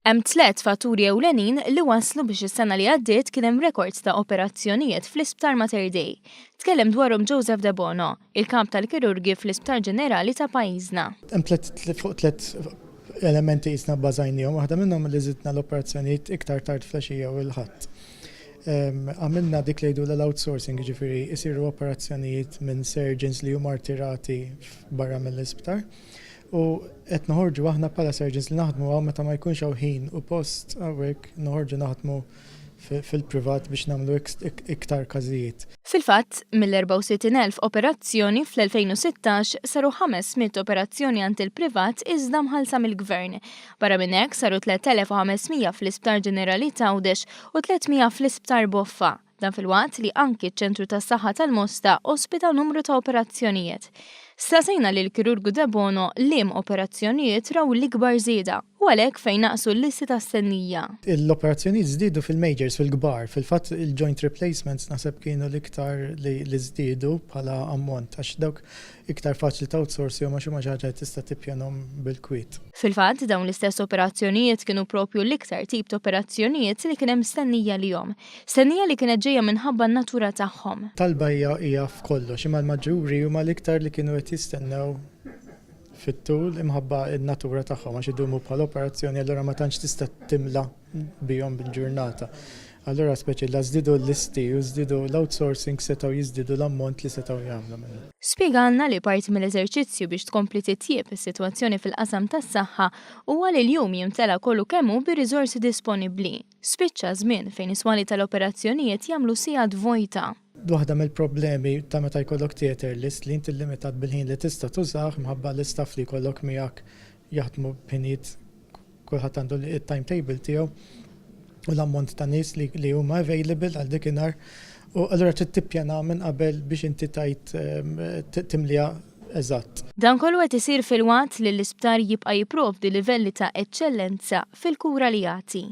Hemm 3 fatturi ewlenin li waslu biex is-sena li għaddiet kien hemm rekords ta' operazzjonijiet fl-Isptar Mater Dei. Tkellem dwarhom Joseph De Bono, il-kap tal-kirurgi fl-Isptar Ġenerali ta' pajjiżna. Hemm tliet elementi jisna bbażajnihom, waħda minnhom li żidna l-operazzjonijiet iktar tard flaxija u l-ħadd. Għamilna dik li jgħidu l-outsourcing, ġifieri jsiru operazzjonijiet minn surgeons li huma artirati barra mill-isptar. U qed noħorġu aħna bħala surgeons li naħdmu għaw meta ma jkunx hawn ħin u post hawnhekk noħorġu naħdmu fil-privat biex nagħmlu iktar każijiet. Fil-fatt, mill-64,000 operazzjoni fl-2016 saru 500 operazzjoni għand il-privat iżda mħallsa mill-gvern. Barra minn hekk saru 3,500 fl-Isptar Ġenerali Għawdex u 300 fl-Isptar Boffa. Dan fil-waqt li anki ċ-ċentru tas-saħħa tal-Mosta ospita numru ta' operazzjonijiet. Stasejna li l-kirurgu De Bono lim operazzjonijiet raw l-ikbar żieda u għalhekk fejn naqsu l-listi tas-sennija. L-operazzjonijiet żdiedu fil-majors fil-kbar, fil-fatt il-joint replacements naħseb kienu l-iktar li żdiedu bħala ammont għax dawk iktar faċli ta' outsourcing ma xi ħaġa tista' tippjanhom bil-kwiet. Fil-fatt dawn l-istess operazzjonijiet kienu propju l-iktar tip ta' operazzjonijiet li kien hemm stennija lihom. Stennija li kienet ġejja minħabba n-natura tagħhom. Talba hija f'kollox, imma l-maġġuri huma l-iktar li kienu qed jistennew fit-tul imħabba n-natura tagħhom għax idumu bħal operazzjoni allura ma tantx tista' timla bihom bil-ġurnata. Allura speċi la żdiedu l-listi u żdiedu l-outsourcing setgħu jiżdiedu l-ammont li setgħu jagħmlu minnu. Spjegalna li parti mill-eżerċizzju biex tkompli titjieb is-sitwazzjoni fil-qasam tas-saħħa huwa li l-jum jimtela kollu kemm hu bir-riżorsi disponibbli. Spiċċa żmien fejn is-swali tal-operazzjonijiet jagħmlu sigħat vojta. Waħda mill-problemi ta' meta jkollok theater list li inti limitat bil-ħin li tista' tużah minħabba l-istaff li jkollok miegħek jaħdmu b'ħinijiet kulħadd għandu il-timetable tiegħu u l-ammont ta' nies li huma available għal dikinhar u allura trid tippjana minn qabel biex inti tajt timliha eżatt. Dan kollu qed isir fil-waqt li l-isptar jibqa' jipprovdi livelli ta' eċċellenza fil-kura li jagħti.